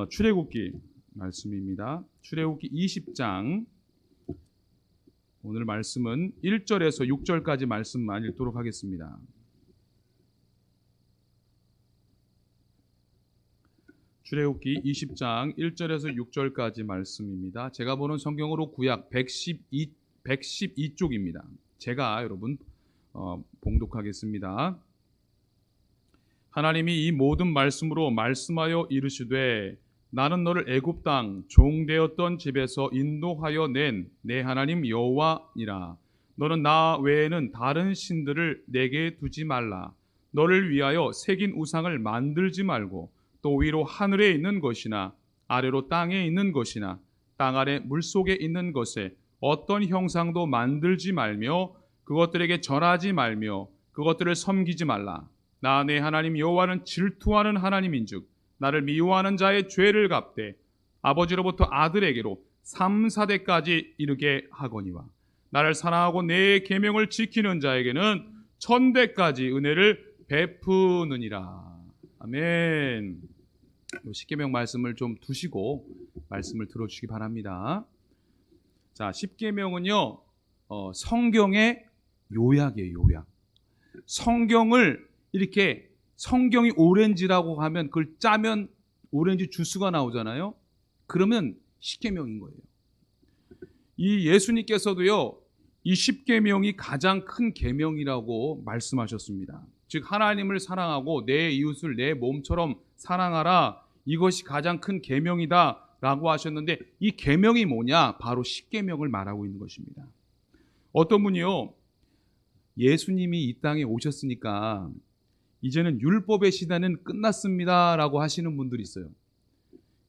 출애굽기 말씀입니다. 출애굽기 20장 오늘 말씀은 1절에서 6절까지 말씀만 읽도록 하겠습니다. 출애굽기 20장 1절에서 6절까지 말씀입니다. 제가 보는 성경으로 구약 112쪽입니다. 제가 여러분 봉독하겠습니다. 하나님이 이 모든 말씀으로 말씀하여 이르시되 나는 너를 애굽 땅 종되었던 집에서 인도하여 낸 내 하나님 여호와니라. 너는 나 외에는 다른 신들을 내게 두지 말라. 너를 위하여 새긴 우상을 만들지 말고 또 위로 하늘에 있는 것이나 아래로 땅에 있는 것이나 땅 아래 물속에 있는 것에 어떤 형상도 만들지 말며 그것들에게 절하지 말며 그것들을 섬기지 말라. 나 내 하나님 여호와는 질투하는 하나님인즉 나를 미워하는 자의 죄를 갚되 아버지로부터 아들에게로 3, 4대까지 이르게 하거니와 나를 사랑하고 내 계명을 지키는 자에게는 1000대까지 은혜를 베푸느니라. 아멘. 십계명 말씀을 좀 두시고 말씀을 들어주시기 바랍니다. 자, 십계명은요 성경의 요약이에요. 요약. 성경을 이렇게 성경이 오렌지라고 하면 그걸 짜면 오렌지 주스가 나오잖아요. 그러면 십계명인 거예요. 이 예수님께서도요 이 십계명이 가장 큰 계명이라고 말씀하셨습니다. 즉 하나님을 사랑하고 내 이웃을 내 몸처럼 사랑하라, 이것이 가장 큰 계명이다 라고 하셨는데 이 계명이 뭐냐? 바로 십계명을 말하고 있는 것입니다. 어떤 분이요 예수님이 이 땅에 오셨으니까 이제는 율법의 시대는 끝났습니다 라고 하시는 분들이 있어요.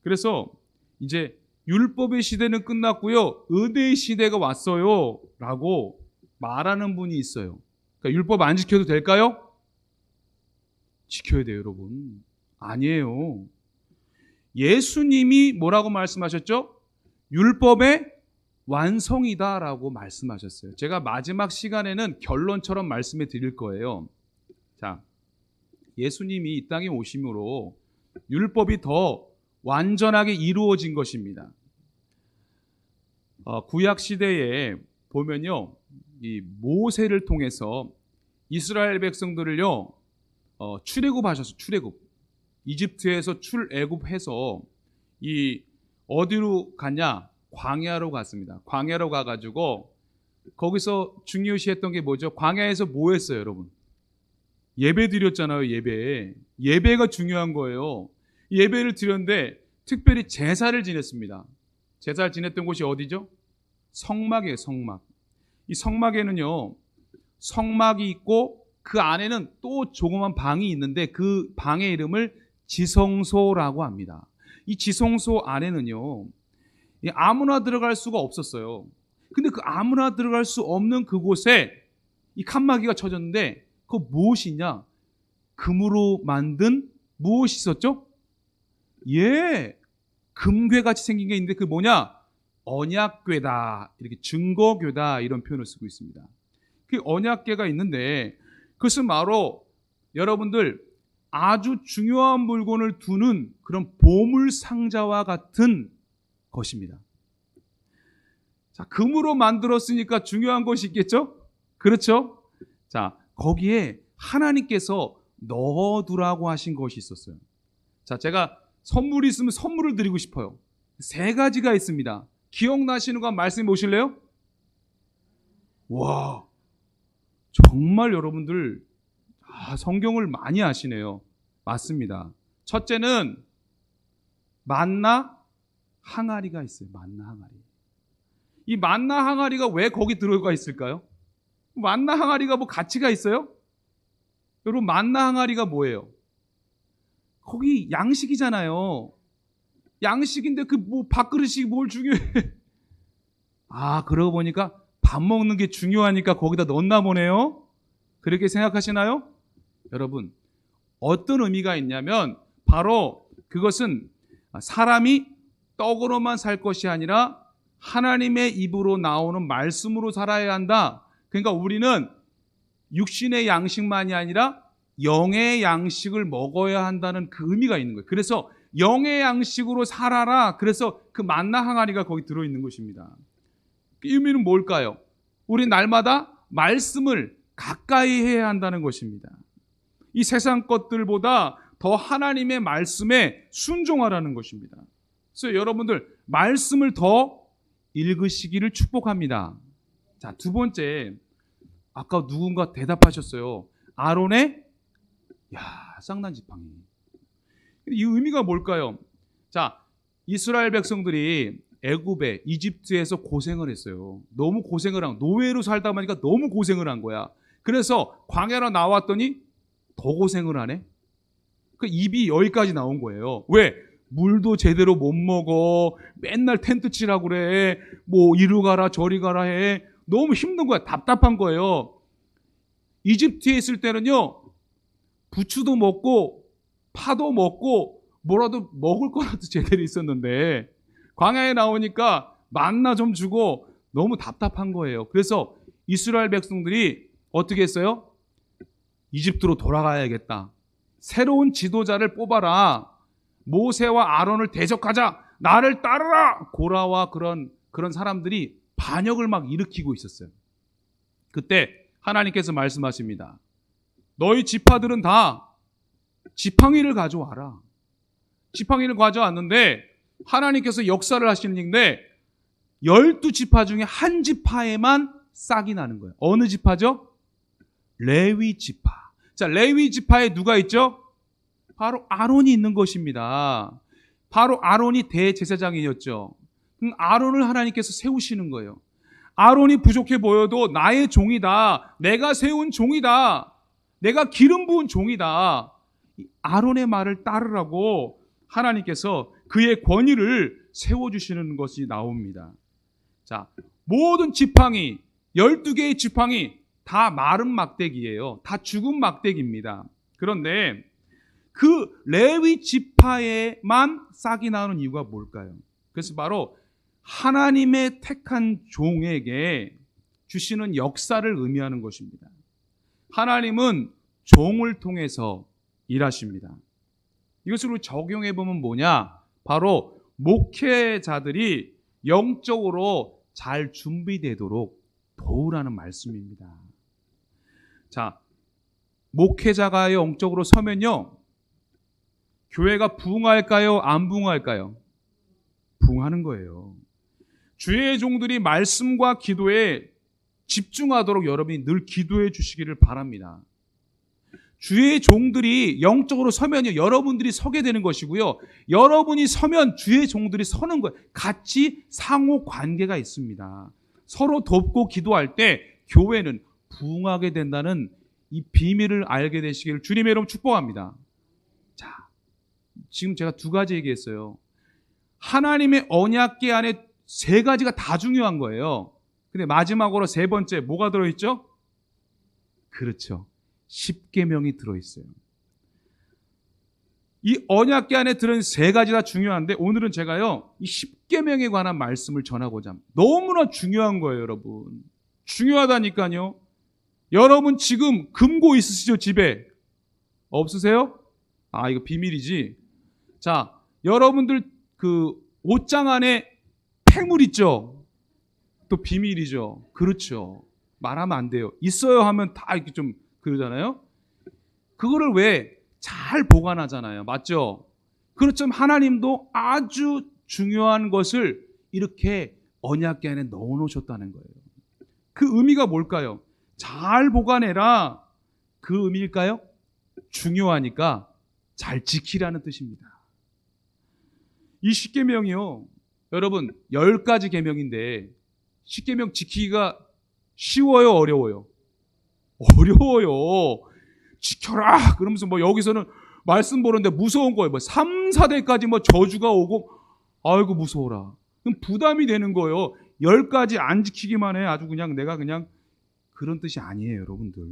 그래서 이제 율법의 시대는 끝났고요 은혜의 시대가 왔어요 라고 말하는 분이 있어요. 그러니까 율법 안 지켜도 될까요? 지켜야 돼요 여러분. 아니에요. 예수님이 뭐라고 말씀하셨죠? 율법의 완성이다 라고 말씀하셨어요. 제가 마지막 시간에는 결론처럼 말씀해 드릴 거예요. 자, 예수님이 이 땅에 오심으로 율법이 더 완전하게 이루어진 것입니다. 구약 시대에 보면요, 이 모세를 통해서 이스라엘 백성들을요 출애굽하셨어요. 출애굽. 이집트에서 출애굽해서 이 어디로 갔냐? 광야로 갔습니다. 광야로 가가지고 거기서 중요시했던 게 뭐죠? 광야에서 뭐 했어요, 여러분? 예배 드렸잖아요. 예배가 중요한 거예요. 예배를 드렸는데 특별히 제사를 지냈습니다. 제사를 지냈던 곳이 어디죠? 성막이에요. 성막. 이 성막에는요 성막이 있고 그 안에는 또 조그만 방이 있는데 그 방의 이름을 지성소라고 합니다. 이 지성소 안에는요 아무나 들어갈 수가 없었어요. 근데 그 아무나 들어갈 수 없는 그곳에 이 칸막이가 쳐졌는데 그거 무엇이냐? 금으로 만든 무엇이 있었죠? 예, 금괴같이 생긴 게 있는데 그게 뭐냐? 언약궤다, 이렇게 증거궤다 이런 표현을 쓰고 있습니다. 그 언약궤가 있는데 그것은 바로 여러분들 아주 중요한 물건을 두는 그런 보물 상자와 같은 것입니다. 자, 금으로 만들었으니까 중요한 것이 있겠죠? 그렇죠? 자, 거기에 하나님께서 넣어두라고 하신 것이 있었어요. 자, 제가 선물이 있으면 선물을 드리고 싶어요. 3가지가 있습니다. 기억나시는 거 말씀해 보실래요? 와, 정말 여러분들 성경을 많이 아시네요. 맞습니다. 첫째는 만나 항아리가 있어요. 만나 항아리. 이 만나 항아리가 왜 거기 들어가 있을까요? 만나 항아리가 뭐 가치가 있어요? 여러분 만나 항아리가 뭐예요? 거기 양식이잖아요. 양식인데 그 뭐 밥그릇이 뭘 중요해? 그러고 보니까 밥 먹는 게 중요하니까 거기다 넣었나 보네요. 그렇게 생각하시나요? 여러분 어떤 의미가 있냐면 바로 그것은 사람이 떡으로만 살 것이 아니라 하나님의 입으로 나오는 말씀으로 살아야 한다. 그러니까 우리는 육신의 양식만이 아니라 영의 양식을 먹어야 한다는 그 의미가 있는 거예요. 그래서 영의 양식으로 살아라. 그래서 그 만나 항아리가 거기 들어있는 것입니다. 그 의미는 뭘까요? 우리 날마다 말씀을 가까이 해야 한다는 것입니다. 이 세상 것들보다 더 하나님의 말씀에 순종하라는 것입니다. 그래서 여러분들 말씀을 더 읽으시기를 축복합니다. 자, 두 번째, 아까 누군가 대답하셨어요. 아론의 쌍난 지팡이. 이 의미가 뭘까요? 자, 이스라엘 백성들이 애굽에 이집트에서 고생을 했어요. 너무 고생을 노예로 살다 보니까 너무 고생을 한 거야. 그래서 광야로 나왔더니 더 고생을 하네. 그 입이 여기까지 나온 거예요. 왜? 물도 제대로 못 먹어. 맨날 텐트 치라고 그래. 뭐 이리 가라 저리 가라 해. 너무 힘든 거야. 답답한 거예요. 이집트에 있을 때는요, 부추도 먹고 파도 먹고 뭐라도 먹을 거라도 제대로 있었는데 광야에 나오니까 만나 좀 주고 너무 답답한 거예요. 그래서 이스라엘 백성들이 어떻게 했어요? 이집트로 돌아가야겠다. 새로운 지도자를 뽑아라. 모세와 아론을 대적하자. 나를 따르라. 고라와 그런 사람들이 반역을 막 일으키고 있었어요. 그때 하나님께서 말씀하십니다. 너희 지파들은 다 지팡이를 가져와라. 지팡이를 가져왔는데 하나님께서 역사를 하시는데 12지파 중에 한 지파에만 싹이 나는 거예요. 어느 지파죠? 레위 지파. 자, 레위 지파에 누가 있죠? 바로 아론이 있는 것입니다. 바로 아론이 대제사장이었죠. 아론을 하나님께서 세우시는 거예요. 아론이 부족해 보여도 나의 종이다. 내가 세운 종이다. 내가 기름 부은 종이다. 아론의 말을 따르라고 하나님께서 그의 권위를 세워주시는 것이 나옵니다. 자, 모든 지팡이, 12개의 지팡이 다 마른 막대기예요. 다 죽은 막대기입니다. 그런데 그 레위 지파에만 싹이 나는 이유가 뭘까요? 그래서 바로 하나님의 택한 종에게 주시는 역사를 의미하는 것입니다. 하나님은 종을 통해서 일하십니다. 이것을 적용해 보면 뭐냐? 바로 목회자들이 영적으로 잘 준비되도록 도우라는 말씀입니다. 자, 목회자가 영적으로 서면요, 교회가 부흥할까요? 안 부흥할까요? 부흥하는 거예요. 주의 종들이 말씀과 기도에 집중하도록 여러분이 늘 기도해 주시기를 바랍니다. 주의 종들이 영적으로 서면요, 여러분들이 서게 되는 것이고요. 여러분이 서면 주의 종들이 서는 거예요. 같이 상호 관계가 있습니다. 서로 돕고 기도할 때 교회는 부흥하게 된다는 이 비밀을 알게 되시기를 주님의 이름으로 축복합니다. 자, 지금 제가 두 가지 얘기했어요. 하나님의 언약궤 안에 세 가지가 다 중요한 거예요. 근데 마지막으로 세 번째 뭐가 들어있죠? 그렇죠. 십계명이 들어있어요. 이 언약궤 안에 들어있는 세 가지 다 중요한데 오늘은 제가요, 이 십계명에 관한 말씀을 전하고자 합니다. 너무나 중요한 거예요, 여러분. 중요하다니까요. 여러분 지금 금고 있으시죠? 집에 없으세요? 아, 이거 비밀이지. 자, 여러분들 그 옷장 안에 폐물 있죠? 또 비밀이죠. 그렇죠. 말하면 안 돼요. 있어요 하면 다 이렇게 좀 그러잖아요. 그거를 왜 잘 보관하잖아요. 맞죠? 그렇지만 하나님도 아주 중요한 것을 이렇게 언약궤 안에 넣어놓으셨다는 거예요. 그 의미가 뭘까요? 잘 보관해라. 그 의미일까요? 중요하니까 잘 지키라는 뜻입니다. 이 십계명이요, 여러분 10가지 계명인데 십계명 지키기가 쉬워요, 어려워요? 어려워요. 지켜라 그러면서 뭐 여기서는 말씀 보는데 무서운 거예요. 뭐 3, 4대까지 뭐 저주가 오고 아이고 무서워라. 그럼 부담이 되는 거예요. 10가지 안 지키기만 해. 아주 그냥 내가 그냥 그런 뜻이 아니에요, 여러분들.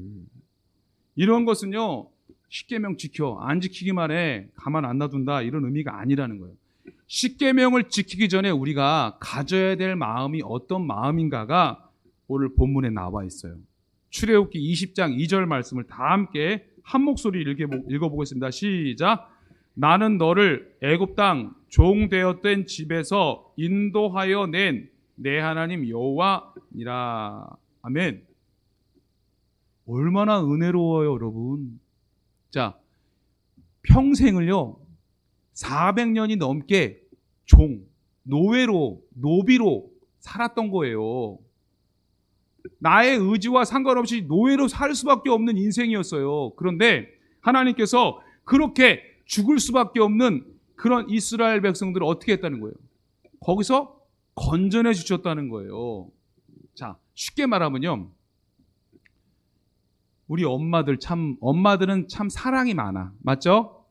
이런 것은요, 십계명 지켜 안 지키기만 해 가만 안 놔둔다 이런 의미가 아니라는 거예요. 십계명을 지키기 전에 우리가 가져야 될 마음이 어떤 마음인가가 오늘 본문에 나와 있어요. 출애굽기 20장 2절 말씀을 다 함께 한 목소리 읽어보겠습니다. 시작. 나는 너를 애굽 땅 종되었던 집에서 인도하여 낸 내 하나님 여호와니라. 아멘. 얼마나 은혜로워요, 여러분. 자, 평생을요 400년이 넘게 노예로, 노비로 살았던 거예요. 나의 의지와 상관없이 노예로 살 수밖에 없는 인생이었어요. 그런데 하나님께서 그렇게 죽을 수밖에 없는 그런 이스라엘 백성들을 어떻게 했다는 거예요? 거기서 건져내 주셨다는 거예요. 자, 쉽게 말하면요, 우리 엄마들은 참 사랑이 많아. 맞죠?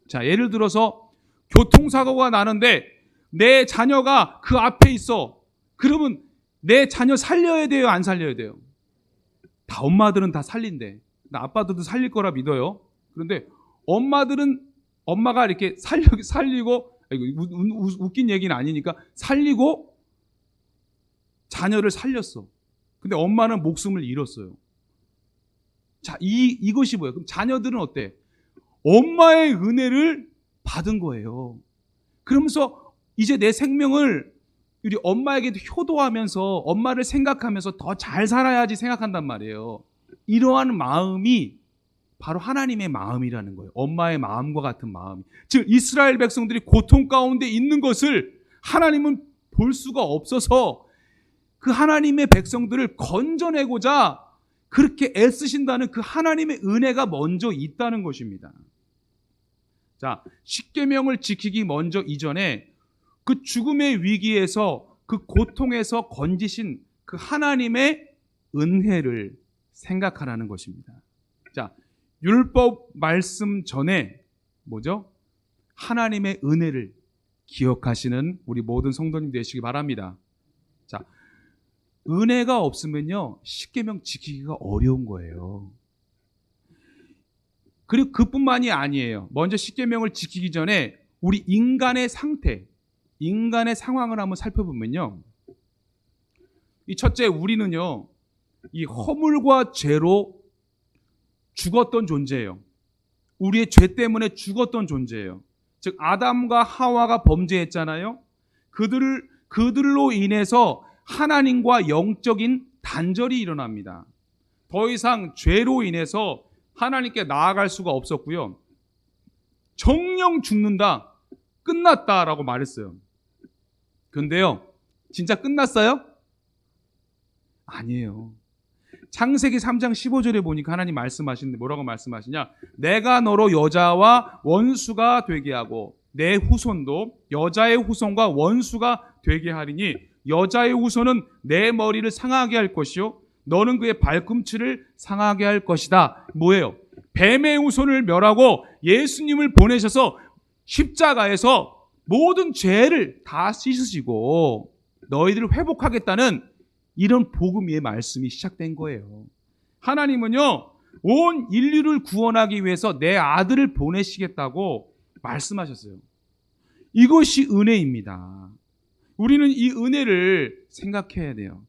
자, 예를 들어서 교통사고가 나는데 내 자녀가 그 앞에 있어. 그러면 내 자녀 살려야 돼요? 안 살려야 돼요? 다 엄마들은 다 살린대. 나 아빠들도 살릴 거라 믿어요. 그런데 엄마가 이렇게 살리고, 웃긴 얘기는 아니니까, 살리고 자녀를 살렸어. 근데 엄마는 목숨을 잃었어요. 자, 이것이 뭐예요? 그럼 자녀들은 어때? 엄마의 은혜를 받은 거예요. 그러면서 이제 내 생명을 우리 엄마에게도 효도하면서 엄마를 생각하면서 더 잘 살아야지 생각한단 말이에요. 이러한 마음이 바로 하나님의 마음이라는 거예요. 엄마의 마음과 같은 마음. 즉 이스라엘 백성들이 고통 가운데 있는 것을 하나님은 볼 수가 없어서 그 하나님의 백성들을 건져내고자 그렇게 애쓰신다는 그 하나님의 은혜가 먼저 있다는 것입니다. 자, 십계명을 지키기 먼저 이전에 그 죽음의 위기에서, 그 고통에서 건지신 그 하나님의 은혜를 생각하라는 것입니다. 자, 율법 말씀 전에 뭐죠? 하나님의 은혜를 기억하시는 우리 모든 성도님 되시기 바랍니다. 자, 은혜가 없으면요 십계명 지키기가 어려운 거예요. 그리고 그뿐만이 아니에요. 먼저 십계명을 지키기 전에 우리 인간의 상태, 인간의 상황을 한번 살펴보면요, 이 첫째, 우리는요 이 허물과 죄로 죽었던 존재예요. 우리의 죄 때문에 죽었던 존재예요. 즉 아담과 하와가 범죄했잖아요. 그들로 인해서 하나님과 영적인 단절이 일어납니다. 더 이상 죄로 인해서 하나님께 나아갈 수가 없었고요. 정령 죽는다, 끝났다라고 말했어요. 근데요, 진짜 끝났어요? 아니에요. 창세기 3장 15절에 보니까 하나님 말씀하시는데 뭐라고 말씀하시냐? 내가 너로 여자와 원수가 되게 하고 내 후손도 여자의 후손과 원수가 되게 하리니 여자의 후손은 내 머리를 상하게 할 것이요 너는 그의 발꿈치를 상하게 할 것이다. 뭐예요? 뱀의 후손을 멸하고 예수님을 보내셔서 십자가에서 모든 죄를 다 씻으시고 너희들을 회복하겠다는 이런 복음의 말씀이 시작된 거예요. 하나님은요 온 인류를 구원하기 위해서 내 아들을 보내시겠다고 말씀하셨어요. 이것이 은혜입니다. 우리는 이 은혜를 생각해야 돼요.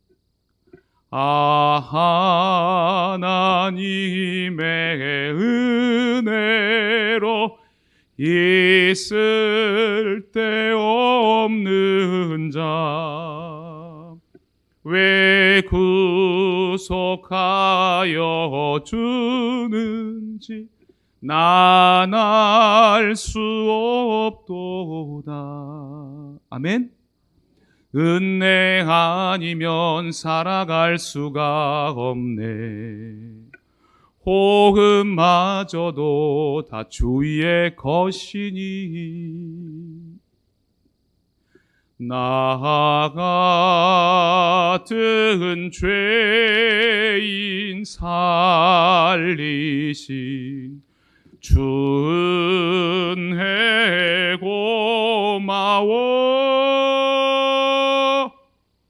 하나님의 은혜로 있을 데 없는 자 왜 구속하여 주는지 난 알 수 없도다. 아멘. 은혜 아니면 살아갈 수가 없네. 호흡마저도 다 주의 것이니 나 같은 죄인 살리신 주 은혜 고마워.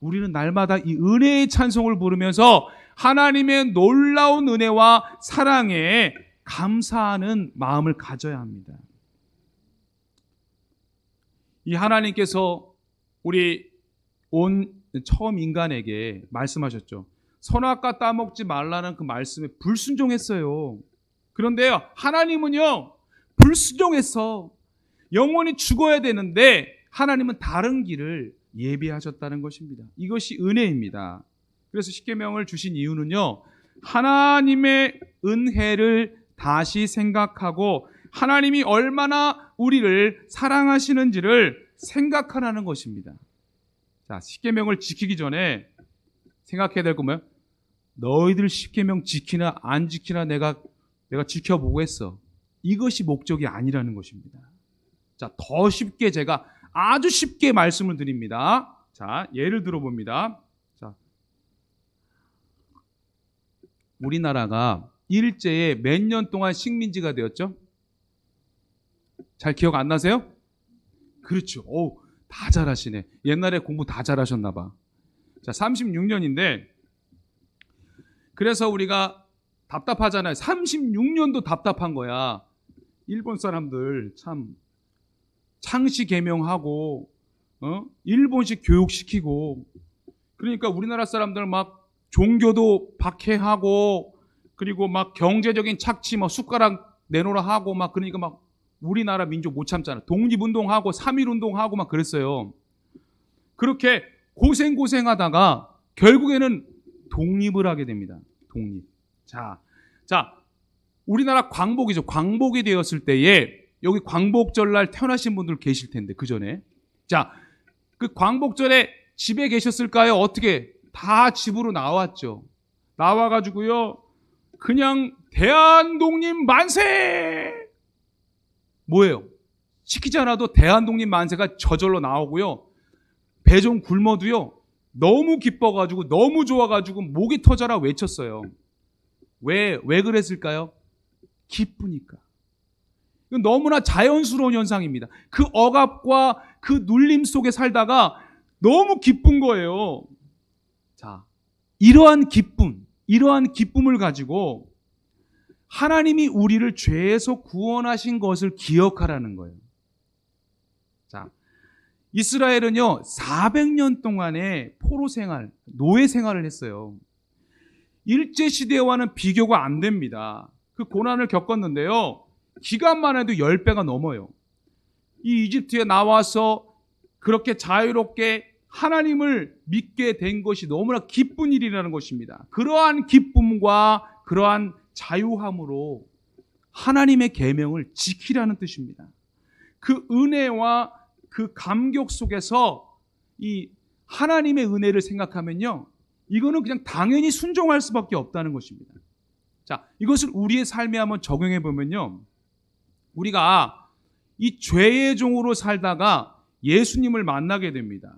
우리는 날마다 이 은혜의 찬송을 부르면서 하나님의 놀라운 은혜와 사랑에 감사하는 마음을 가져야 합니다. 이 하나님께서 우리 처음 인간에게 말씀하셨죠. 선악과 따먹지 말라는 그 말씀에 불순종했어요. 그런데요, 하나님은요 불순종했어. 영원히 죽어야 되는데 하나님은 다른 길을 예비하셨다는 것입니다. 이것이 은혜입니다. 그래서 십계명을 주신 이유는요, 하나님의 은혜를 다시 생각하고 하나님이 얼마나 우리를 사랑하시는지를 생각하라는 것입니다. 자, 십계명을 지키기 전에 생각해야 될 건 뭐예요? 너희들 십계명 지키나 안 지키나 내가 지켜보겠어. 이것이 목적이 아니라는 것입니다. 자, 더 쉽게 제가 아주 쉽게 말씀을 드립니다. 자, 예를 들어 봅니다. 자, 우리나라가 일제에 몇 년 동안 식민지가 되었죠? 잘 기억 안 나세요? 그렇죠. 오, 다 잘하시네. 옛날에 공부 다 잘하셨나 봐. 자, 36년인데 그래서 우리가 답답하잖아요. 36년도 답답한 거야. 일본 사람들 참 창씨 개명하고 일본식 교육시키고, 그러니까 우리나라 사람들 막 종교도 박해하고, 그리고 막 경제적인 착취 막 숟가락 내놓으라 하고 막, 그러니까 막 우리나라 민족 못 참잖아. 독립운동하고 3.1운동하고 막 그랬어요. 그렇게 고생하다가 결국에는 독립을 하게 됩니다. 독립. 자, 우리나라 광복이죠. 광복이 되었을 때에 여기 광복절날 태어나신 분들 계실 텐데, 그 전에. 자, 그 광복절에 집에 계셨을까요? 어떻게? 다 집으로 나왔죠. 나와가지고요, 그냥 대한독립 만세! 뭐예요? 시키지 않아도 대한독립 만세가 저절로 나오고요. 배 좀 굶어도요, 너무 기뻐가지고, 너무 좋아가지고 목이 터져라 외쳤어요. 왜 그랬을까요? 기쁘니까. 이건 너무나 자연스러운 현상입니다. 그 억압과 그 눌림 속에 살다가 너무 기쁜 거예요. 자, 이러한 기쁨을 가지고 하나님이 우리를 죄에서 구원하신 것을 기억하라는 거예요. 자, 이스라엘은요, 400년 동안의 포로 생활, 노예 생활을 했어요. 일제시대와는 비교가 안 됩니다. 그 고난을 겪었는데요, 기간만 해도 10배가 넘어요. 이 이집트에 나와서 그렇게 자유롭게 하나님을 믿게 된 것이 너무나 기쁜 일이라는 것입니다. 그러한 기쁨과 그러한 자유함으로 하나님의 계명을 지키라는 뜻입니다. 그 은혜와 그 감격 속에서 이 하나님의 은혜를 생각하면요, 이거는 그냥 당연히 순종할 수밖에 없다는 것입니다. 자, 이것을 우리의 삶에 한번 적용해 보면요, 우리가 이 죄의 종으로 살다가 예수님을 만나게 됩니다.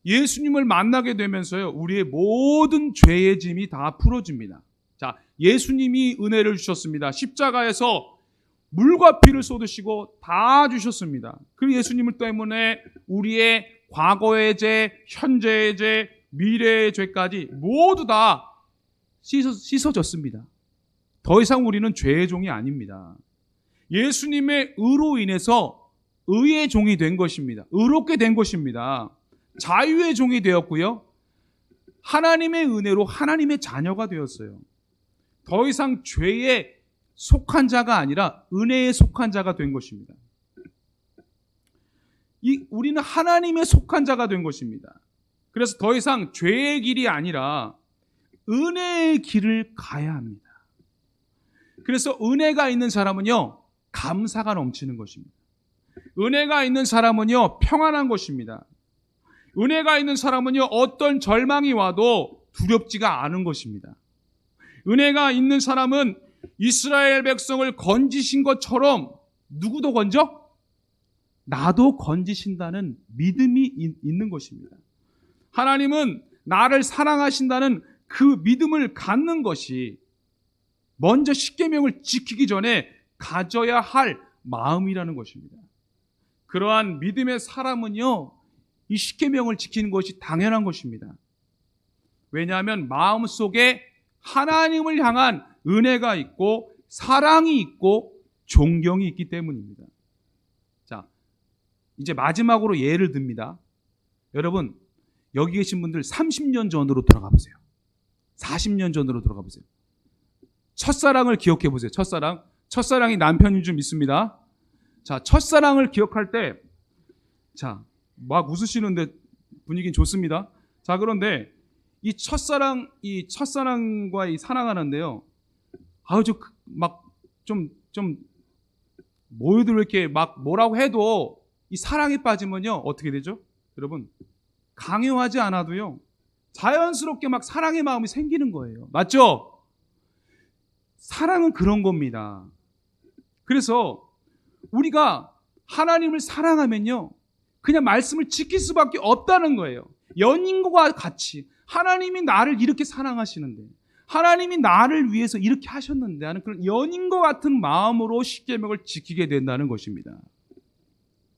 예수님을 만나게 되면서요, 우리의 모든 죄의 짐이 다 풀어집니다. 자, 예수님이 은혜를 주셨습니다. 십자가에서 물과 피를 쏟으시고 다 주셨습니다. 그 예수님을 때문에 우리의 과거의 죄, 현재의 죄, 미래의 죄까지 모두 다 씻어졌습니다. 더 이상 우리는 죄의 종이 아닙니다. 예수님의 의로 인해서 의의 종이 된 것입니다. 의롭게 된 것입니다. 자유의 종이 되었고요, 하나님의 은혜로 하나님의 자녀가 되었어요. 더 이상 죄에 속한 자가 아니라 은혜에 속한 자가 된 것입니다. 우리는 하나님의 속한 자가 된 것입니다. 그래서 더 이상 죄의 길이 아니라 은혜의 길을 가야 합니다. 그래서 은혜가 있는 사람은요, 감사가 넘치는 것입니다. 은혜가 있는 사람은요, 평안한 것입니다. 은혜가 있는 사람은요, 어떤 절망이 와도 두렵지가 않은 것입니다. 은혜가 있는 사람은 이스라엘 백성을 건지신 것처럼 누구도 건져? 나도 건지신다는 믿음이 있는 것입니다. 하나님은 나를 사랑하신다는 그 믿음을 갖는 것이 먼저 십계명을 지키기 전에 가져야 할 마음이라는 것입니다. 그러한 믿음의 사람은요, 이 십계명을 지키는 것이 당연한 것입니다. 왜냐하면 마음속에 하나님을 향한 은혜가 있고 사랑이 있고 존경이 있기 때문입니다. 자, 이제 마지막으로 예를 듭니다. 여러분, 여기 계신 분들 30년 전으로 돌아가 보세요. 40년 전으로 돌아가 보세요. 첫사랑을 기억해 보세요. 첫사랑이 남편인 줄 믿습니다. 자, 첫사랑을 기억할 때, 자, 막 웃으시는데 분위기는 좋습니다. 자, 그런데 이 첫사랑과 이 사랑하는데요. 좀 모두들 이렇게 막 뭐라고 해도 이 사랑에 빠지면요. 어떻게 되죠? 여러분, 강요하지 않아도요. 자연스럽게 막 사랑의 마음이 생기는 거예요. 맞죠? 사랑은 그런 겁니다. 그래서 우리가 하나님을 사랑하면요. 그냥 말씀을 지킬 수밖에 없다는 거예요. 연인과 같이 하나님이 나를 이렇게 사랑하시는데, 하나님이 나를 위해서 이렇게 하셨는데 하는 그런 연인과 같은 마음으로 십계명을 지키게 된다는 것입니다.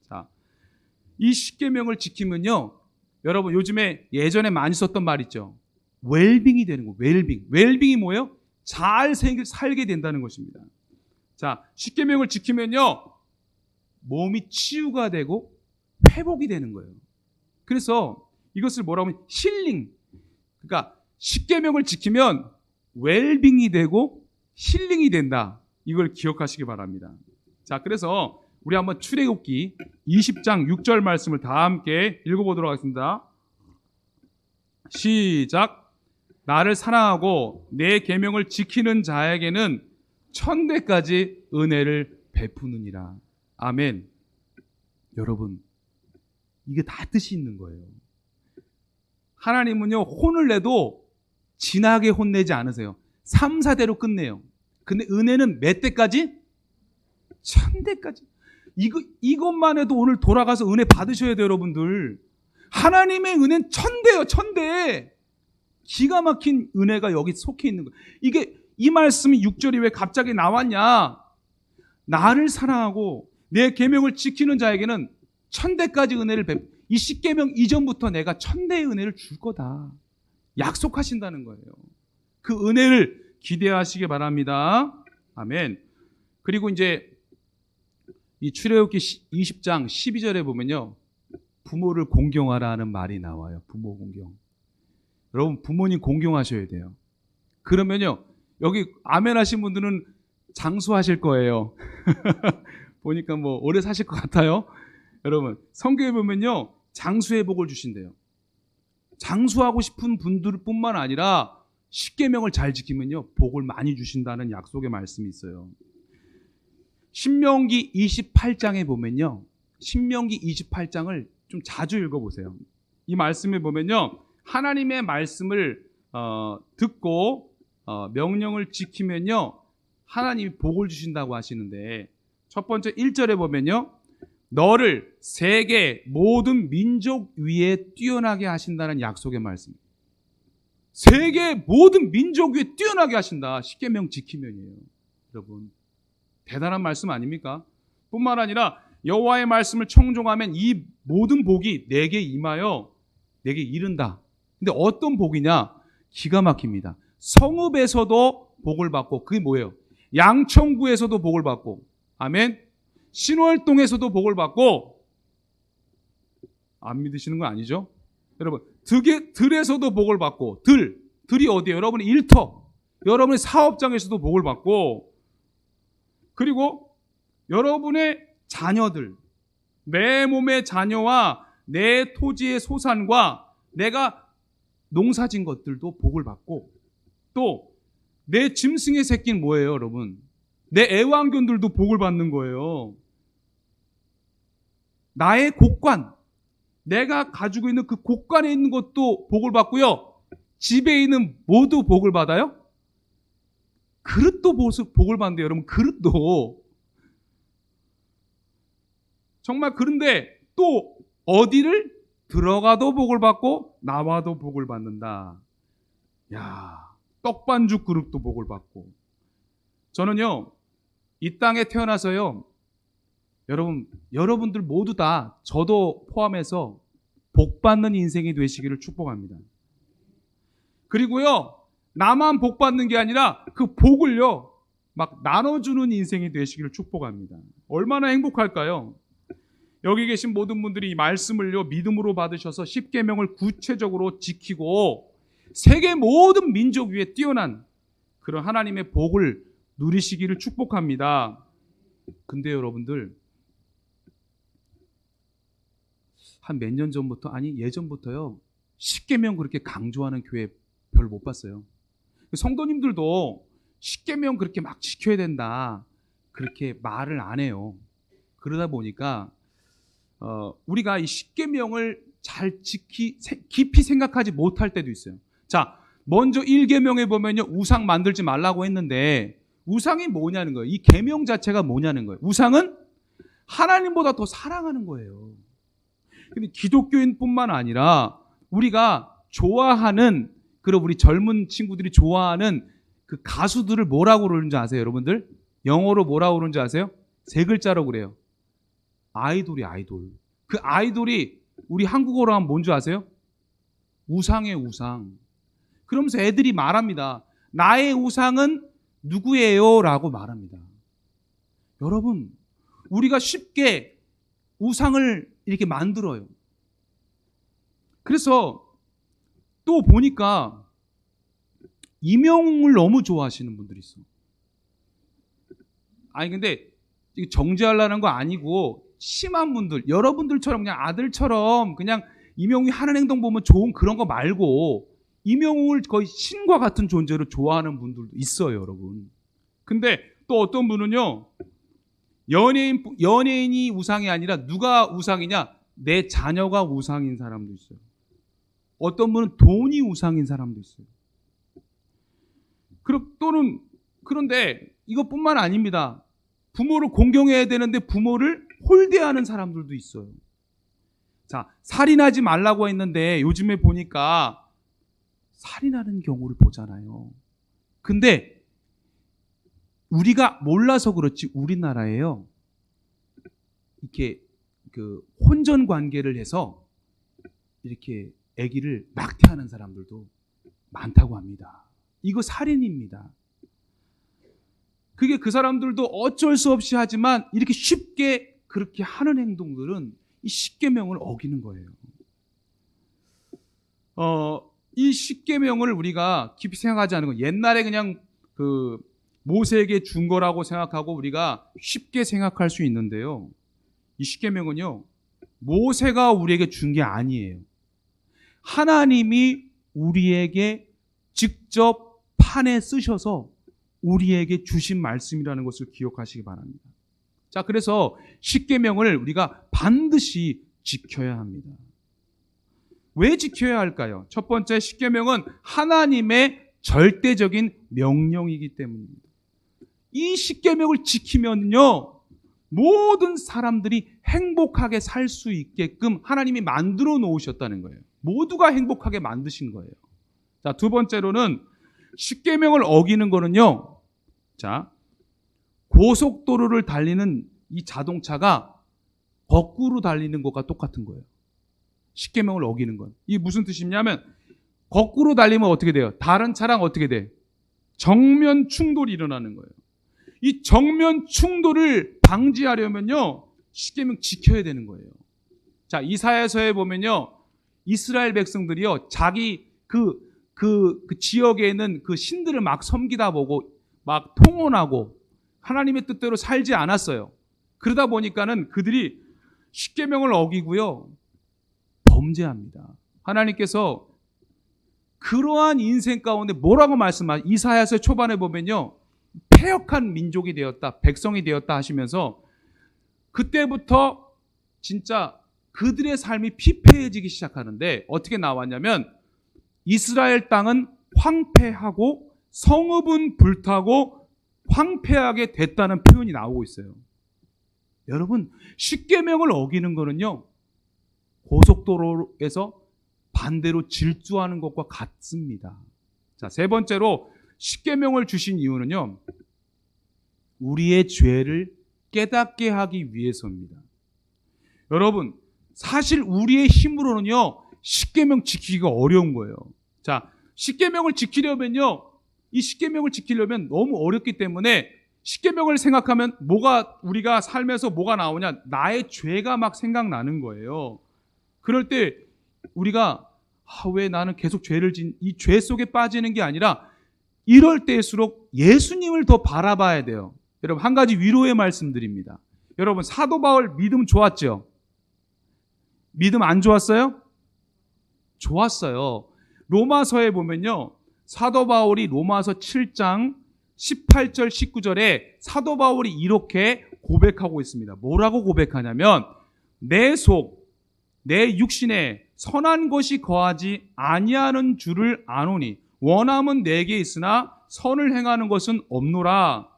자, 이 십계명을 지키면요. 여러분 요즘에 예전에 많이 썼던 말 있죠. 웰빙이 되는 거. 웰빙. 웰빙이 뭐예요? 잘 살게 된다는 것입니다. 자, 십계명을 지키면요. 몸이 치유가 되고 회복이 되는 거예요. 그래서 이것을 뭐라고 하면 힐링. 그러니까 십계명을 지키면 웰빙이 되고 힐링이 된다. 이걸 기억하시기 바랍니다. 자, 그래서 우리 한번 출애굽기 20장 6절 말씀을 다 함께 읽어보도록 하겠습니다. 시작. 나를 사랑하고 내 계명을 지키는 자에게는 천대까지 은혜를 베푸느니라. 아멘. 여러분, 이게 다 뜻이 있는 거예요. 하나님은요, 혼을 내도 진하게 혼내지 않으세요. 3, 4대로 끝내요. 근데 은혜는 몇 대까지? 천대까지. 이것만 해도 오늘 돌아가서 은혜 받으셔야 돼요, 여러분들. 하나님의 은혜는 천대예요, 천대. 기가 막힌 은혜가 여기 속해 있는 거예요. 이 말씀이 6절이 왜 갑자기 나왔냐? 나를 사랑하고 내 계명을 지키는 자에게는 천대까지 은혜를 이 십계명 이전부터 내가 천대의 은혜를 줄 거다. 약속하신다는 거예요. 그 은혜를 기대하시기 바랍니다. 아멘. 그리고 이제 이 출애굽기 20장 12절에 보면요. 부모를 공경하라는 말이 나와요. 부모 공경. 여러분 부모님 공경하셔야 돼요. 그러면요. 여기 아멘 하신 분들은 장수하실 거예요. 보니까 뭐 오래 사실 것 같아요. 여러분 성경에 보면요. 장수의 복을 주신대요. 장수하고 싶은 분들뿐만 아니라 십계명을 잘 지키면요. 복을 많이 주신다는 약속의 말씀이 있어요. 신명기 28장에 보면요. 신명기 28장을 좀 자주 읽어보세요. 이 말씀에 보면요. 하나님의 말씀을 듣고 명령을 지키면요. 하나님이 복을 주신다고 하시는데 첫 번째 1절에 보면요. 너를 세계 모든 민족 위에 뛰어나게 하신다는 약속의 말씀. 세계 모든 민족 위에 뛰어나게 하신다. 십계명 지키면이에요. 여러분 대단한 말씀 아닙니까? 뿐만 아니라 여호와의 말씀을 청종하면 이 모든 복이 내게 임하여 내게 이른다. 근데 어떤 복이냐? 기가 막힙니다. 성읍에서도 복을 받고 그게 뭐예요? 양천구에서도 복을 받고 아멘. 신월동에서도 복을 받고 안 믿으시는 거 아니죠? 여러분 들에서도 복을 받고 들이 어디예요? 여러분의 일터 여러분의 사업장에서도 복을 받고 그리고 여러분의 자녀들 내 몸의 자녀와 내 토지의 소산과 내가 농사진 것들도 복을 받고 또 내 짐승의 새끼는 뭐예요 여러분? 내 애완견들도 복을 받는 거예요. 나의 곡관 내가 가지고 있는 그 곡관에 있는 것도 복을 받고요. 집에 있는 모두 복을 받아요. 그릇도 복을 받는데요. 여러분 그릇도 정말 그런데 또 어디를 들어가도 복을 받고 나와도 복을 받는다. 야, 떡반죽 그릇도 복을 받고 저는요. 이 땅에 태어나서요. 여러분들 모두 다 저도 포함해서 복 받는 인생이 되시기를 축복합니다. 그리고요. 나만 복 받는 게 아니라 그 복을요. 막 나눠주는 인생이 되시기를 축복합니다. 얼마나 행복할까요? 여기 계신 모든 분들이 이 말씀을요. 믿음으로 받으셔서 십계명을 구체적으로 지키고 세계 모든 민족 위에 뛰어난 그런 하나님의 복을 누리시기를 축복합니다. 근데 여러분들 한 몇 년 전부터, 아니 예전부터요, 십계명 그렇게 강조하는 교회 별로 못 봤어요. 성도님들도 십계명 그렇게 막 지켜야 된다 그렇게 말을 안 해요. 그러다 보니까 우리가 이 십계명을 잘 깊이 생각하지 못할 때도 있어요. 자, 먼저 1계명에 보면요, 우상 만들지 말라고 했는데 우상이 뭐냐는 거예요. 이 계명 자체가 뭐냐는 거예요. 우상은 하나님보다 더 사랑하는 거예요. 근데 기독교인뿐만 아니라 우리가 좋아하는, 그리고 우리 젊은 친구들이 좋아하는 그 가수들을 뭐라고 그러는지 아세요, 여러분들? 영어로 뭐라고 그러는지 아세요? 세 글자로 그래요. 아이돌이 아이돌. 그 아이돌이 우리 한국어로 하면 뭔지 아세요? 우상의 우상. 그러면서 애들이 말합니다. 나의 우상은 누구예요? 라고 말합니다. 여러분, 우리가 쉽게 우상을 이렇게 만들어요. 그래서 또 보니까 이명웅을 너무 좋아하시는 분들이 있어. 아니 근데 정죄하려는 거 아니고 심한 분들, 여러분들처럼 그냥 아들처럼 그냥 이명웅이 하는 행동 보면 좋은 그런 거 말고 이명웅을 거의 신과 같은 존재로 좋아하는 분들도 있어요, 여러분. 근데 또 어떤 분은요, 연예인이 우상이 아니라 누가 우상이냐? 내 자녀가 우상인 사람도 있어요. 어떤 분은 돈이 우상인 사람도 있어요. 그런데 이것뿐만 아닙니다. 부모를 공경해야 되는데 부모를 홀대하는 사람들도 있어요. 자, 살인하지 말라고 했는데 요즘에 보니까 살인하는 경우를 보잖아요. 근데 우리가 몰라서 그렇지 우리나라에요, 이렇게 그 혼전 관계를 해서 이렇게 아기를 낙태하는 사람들도 많다고 합니다. 이거 살인입니다. 그게 그 사람들도 어쩔 수 없이 하지만 이렇게 쉽게 그렇게 하는 행동들은 이 십계명을 어기는 거예요. 이 십계명을 우리가 깊이 생각하지 않은 건, 옛날에 그냥 그 모세에게 준 거라고 생각하고 우리가 쉽게 생각할 수 있는데요, 이 십계명은요, 모세가 우리에게 준 게 아니에요. 하나님이 우리에게 직접 판에 쓰셔서 우리에게 주신 말씀이라는 것을 기억하시기 바랍니다. 자, 그래서 십계명을 우리가 반드시 지켜야 합니다. 왜 지켜야 할까요? 첫 번째, 십계명은 하나님의 절대적인 명령이기 때문입니다. 이 십계명을 지키면요, 모든 사람들이 행복하게 살 수 있게끔 하나님이 만들어 놓으셨다는 거예요. 모두가 행복하게 만드신 거예요. 자, 두 번째로는 십계명을 어기는 거는요, 자, 고속도로를 달리는 이 자동차가 거꾸로 달리는 것과 똑같은 거예요. 십계명을 어기는 건. 이게 무슨 뜻이냐면, 거꾸로 달리면 어떻게 돼요? 다른 차랑 어떻게 돼? 정면 충돌이 일어나는 거예요. 이 정면 충돌을 방지하려면요, 십계명 지켜야 되는 거예요. 자, 이사야서에 보면요, 이스라엘 백성들이요, 자기 그 지역에 있는 그 신들을 막 섬기다 보고 막 통혼하고 하나님의 뜻대로 살지 않았어요. 그러다 보니까는 그들이 십계명을 어기고요, 범죄합니다. 하나님께서 그러한 인생 가운데 뭐라고 말씀하세요? 이사야서 초반에 보면요, 패역한 민족이 되었다, 백성이 되었다 하시면서 그때부터 진짜 그들의 삶이 피폐해지기 시작하는데, 어떻게 나왔냐면 이스라엘 땅은 황폐하고 성읍은 불타고 황폐하게 됐다는 표현이 나오고 있어요. 여러분, 십계명을 어기는 거는요, 고속도로에서 반대로 질주하는 것과 같습니다. 자, 세 번째로 십계명을 주신 이유는요, 우리의 죄를 깨닫게 하기 위해서입니다. 여러분, 사실 우리의 힘으로는요, 십계명 지키기가 어려운 거예요. 자, 십계명을 지키려면요, 이 십계명을 지키려면 너무 어렵기 때문에 십계명을 생각하면 우리가 살면서 뭐가 나오냐? 나의 죄가 막 생각나는 거예요. 그럴 때 우리가 왜 나는 계속 이 죄 속에 빠지는 게 아니라, 이럴 때일수록 예수님을 더 바라봐야 돼요. 여러분, 한 가지 위로의 말씀드립니다. 여러분, 사도 바울 믿음 좋았죠? 믿음 안 좋았어요? 좋았어요. 로마서에 보면요, 사도 바울이 로마서 7장 18절 19절에 사도 바울이 이렇게 고백하고 있습니다. 뭐라고 고백하냐면, 내 속, 내 육신에 선한 것이 거하지 아니하는 줄을 아노니 원함은 내게 있으나 선을 행하는 것은 없노라.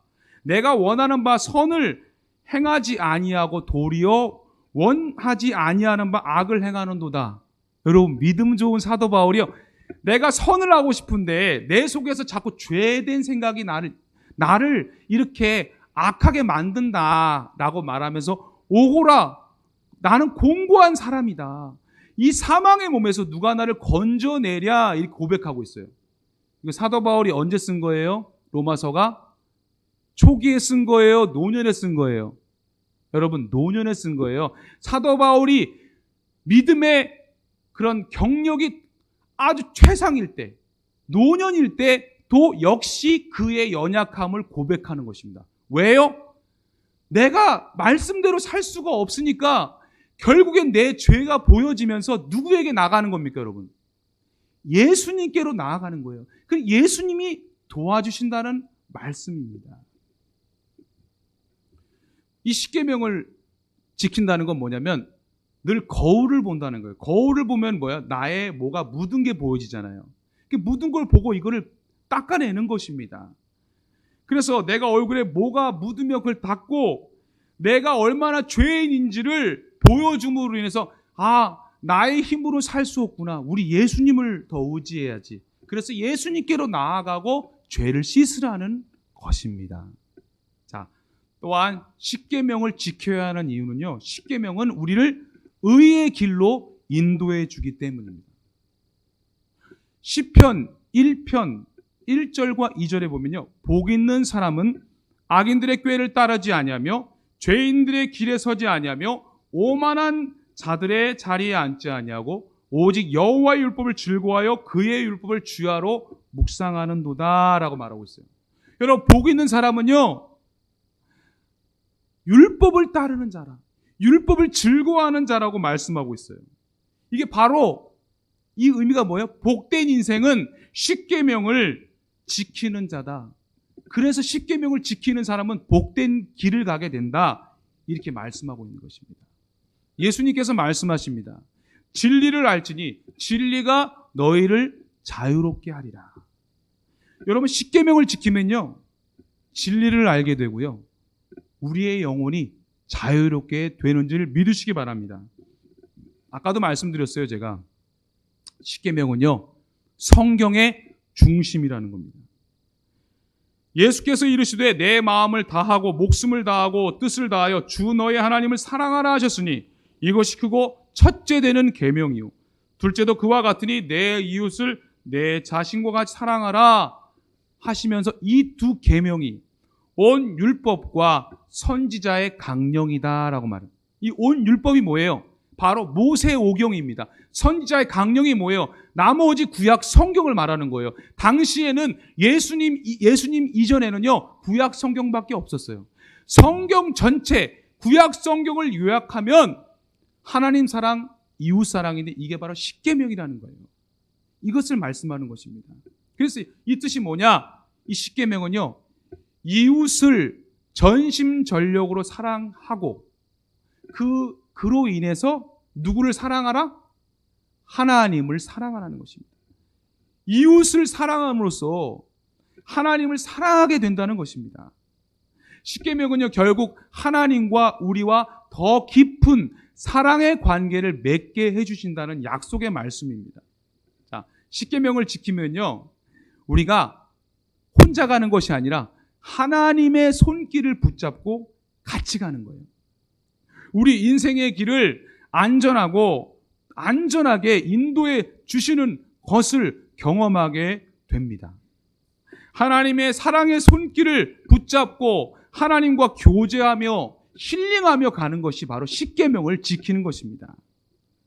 내가 원하는 바 선을 행하지 아니하고 도리어 원하지 아니하는 바 악을 행하는도다. 여러분, 믿음 좋은 사도 바울이요, 내가 선을 하고 싶은데 내 속에서 자꾸 죄된 생각이 나를 이렇게 악하게 만든다라고 말하면서, 오호라, 나는 공고한 사람이다. 이 사망의 몸에서 누가 나를 건져내랴, 이렇게 고백하고 있어요. 이거 사도 바울이 언제 쓴 거예요? 로마서가 초기에 쓴 거예요? 노년에 쓴 거예요? 여러분, 노년에 쓴 거예요. 사도 바울이 믿음의 그런 경력이 아주 최상일 때, 노년일 때도 역시 그의 연약함을 고백하는 것입니다. 왜요? 내가 말씀대로 살 수가 없으니까 결국엔 내 죄가 보여지면서 누구에게 나가는 겁니까, 여러분? 예수님께로 나아가는 거예요. 그 예수님이 도와주신다는 말씀입니다. 이 십계명을 지킨다는 건 뭐냐면 늘 거울을 본다는 거예요. 거울을 보면 뭐야? 나의 뭐가 묻은 게 보여지잖아요. 그 묻은 걸 보고 이거를 닦아내는 것입니다. 그래서 내가 얼굴에 뭐가 묻으면 그걸 닦고, 내가 얼마나 죄인인지를 보여줌으로 인해서, 아, 나의 힘으로 살 수 없구나, 우리 예수님을 더 의지해야지. 그래서 예수님께로 나아가고 죄를 씻으라는 것입니다. 자, 또한 십계명을 지켜야 하는 이유는요, 십계명은 우리를 의의 길로 인도해 주기 때문입니다. 시편 1편 1절과 2절에 보면요, 복 있는 사람은 악인들의 꾀를 따르지 아니하며 죄인들의 길에 서지 아니하며 오만한 자들의 자리에 앉지 아니하고 오직 여호와의 율법을 즐거워하여 그의 율법을 주야로 묵상하는도다라고 말하고 있어요. 여러분, 복 있는 사람은요, 율법을 따르는 자라, 율법을 즐거워하는 자라고 말씀하고 있어요. 이게 바로 이 의미가 뭐예요? 복된 인생은 십계명을 지키는 자다. 그래서 십계명을 지키는 사람은 복된 길을 가게 된다, 이렇게 말씀하고 있는 것입니다. 예수님께서 말씀하십니다. 진리를 알지니 진리가 너희를 자유롭게 하리라. 여러분, 십계명을 지키면요, 진리를 알게 되고요, 우리의 영혼이 자유롭게 되는 줄 믿으시기 바랍니다. 아까도 말씀드렸어요. 제가 십계명은요, 성경의 중심이라는 겁니다. 예수께서 이르시되 내 마음을 다하고 목숨을 다하고 뜻을 다하여 주 너의 하나님을 사랑하라 하셨으니 이것이 크고 첫째 되는 계명이요 둘째도 그와 같으니 내 이웃을 내 자신과 같이 사랑하라 하시면서 이 두 계명이 온 율법과 선지자의 강령이다라고 말합니다. 이 온 율법이 뭐예요? 바로 모세오경입니다. 선지자의 강령이 뭐예요? 나머지 구약 성경을 말하는 거예요. 당시에는 예수님 이전에는요, 구약 성경밖에 없었어요. 성경 전체, 구약 성경을 요약하면 하나님 사랑, 이웃 사랑인데 이게 바로 십계명이라는 거예요. 이것을 말씀하는 것입니다. 그래서 이 뜻이 뭐냐? 이 십계명은요, 이웃을 전심전력으로 사랑하고 그로 인해서 누구를 사랑하라? 하나님을 사랑하라는 것입니다. 이웃을 사랑함으로써 하나님을 사랑하게 된다는 것입니다. 십계명은요, 결국 하나님과 우리와 더 깊은 사랑의 관계를 맺게 해주신다는 약속의 말씀입니다. 자, 십계명을 지키면요, 우리가 혼자 가는 것이 아니라 하나님의 손길을 붙잡고 같이 가는 거예요. 우리 인생의 길을 안전하게 인도해 주시는 것을 경험하게 됩니다. 하나님의 사랑의 손길을 붙잡고 하나님과 교제하며 힐링하며 가는 것이 바로 십계명을 지키는 것입니다.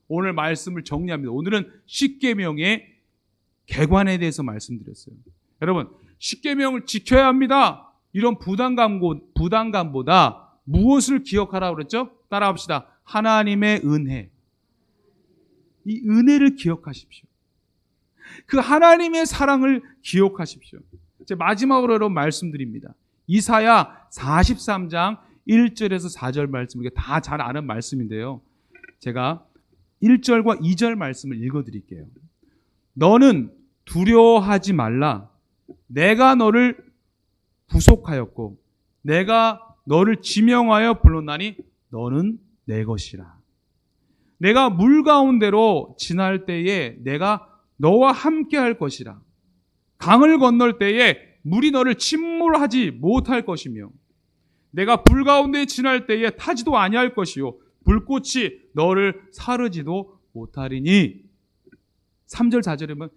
오늘 말씀을 정리합니다. 오늘은 십계명의 개관에 대해서 말씀드렸어요. 여러분, 십계명을 지켜야 합니다, 이런 부담감보다 무엇을 기억하라고 그랬죠? 따라합시다. 하나님의 은혜. 이 은혜를 기억하십시오. 그 하나님의 사랑을 기억하십시오. 제 마지막으로 여러분 말씀드립니다. 이사야 43장 1절에서 4절 말씀, 이게 다 잘 아는 말씀인데요. 제가 1절과 2절 말씀을 읽어드릴게요. 너는 두려워하지 말라. 내가 너를 구속하였고 내가 너를 지명하여 불렀나니 너는 내 것이라. 내가 물 가운데로 지날 때에 내가 너와 함께 할 것이라. 강을 건널 때에 물이 너를 침몰하지 못할 것이며 내가 불 가운데 지날 때에 타지도 아니할 것이요 불꽃이 너를 사르지도 못하리니. 3절 4절에 보면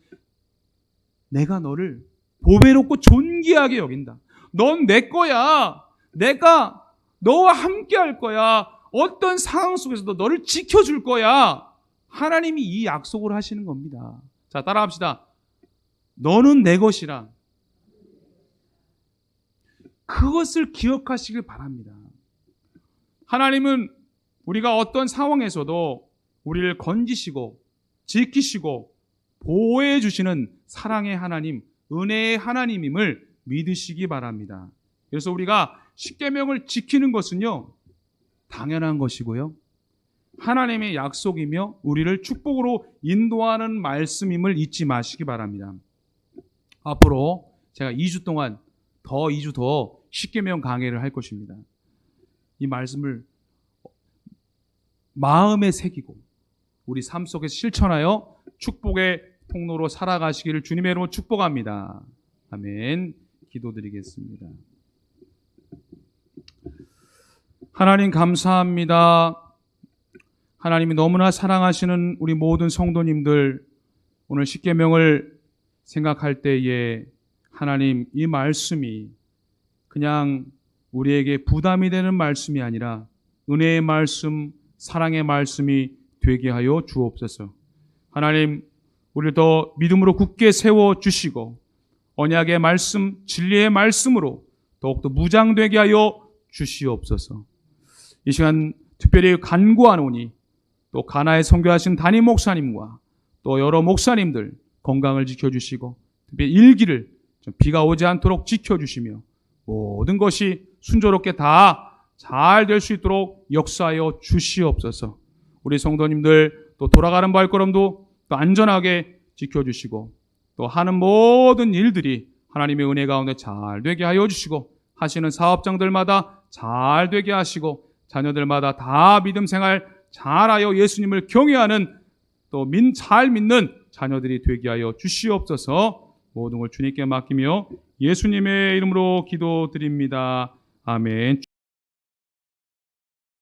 내가 너를 보배롭고 존귀하게 여긴다. 넌 내 거야. 내가 너와 함께 할 거야. 어떤 상황 속에서도 너를 지켜줄 거야. 하나님이 이 약속을 하시는 겁니다. 자, 따라합시다. 너는 내 것이라. 그것을 기억하시길 바랍니다. 하나님은 우리가 어떤 상황에서도 우리를 건지시고 지키시고 보호해 주시는 사랑의 하나님, 은혜의 하나님임을 믿으시기 바랍니다. 그래서 우리가 십계명을 지키는 것은요, 당연한 것이고요, 하나님의 약속이며 우리를 축복으로 인도하는 말씀임을 잊지 마시기 바랍니다. 앞으로 제가 2주 동안 2주 더 십계명 강해를 할 것입니다. 이 말씀을 마음에 새기고 우리 삶 속에서 실천하여 축복의 통로로 살아가시기를 주님의 이름으로 축복합니다. 아멘. 기도드리겠습니다. 하나님 감사합니다. 하나님이 너무나 사랑하시는 우리 모든 성도님들, 오늘 십계명을 생각할 때에 하나님 이 말씀이 그냥 우리에게 부담이 되는 말씀이 아니라 은혜의 말씀, 사랑의 말씀이 되게 하여 주옵소서. 하나님, 우리를 더 믿음으로 굳게 세워주시고 언약의 말씀, 진리의 말씀으로 더욱더 무장되게 하여 주시옵소서. 이 시간 특별히 간구하노니 또 가나에 선교하신 담임 목사님과 또 여러 목사님들 건강을 지켜주시고 특별히 일기를 비가 오지 않도록 지켜주시며 모든 것이 순조롭게 다 잘 될 수 있도록 역사하여 주시옵소서. 우리 성도님들 또 돌아가는 발걸음도 또 안전하게 지켜주시고 또 하는 모든 일들이 하나님의 은혜 가운데 잘 되게 하여 주시고 하시는 사업장들마다 잘 되게 하시고 자녀들마다 다 믿음 생활 잘하여 예수님을 경외하는 또 잘 믿는 자녀들이 되게 하여 주시옵소서. 모든 걸 주님께 맡기며 예수님의 이름으로 기도드립니다. 아멘.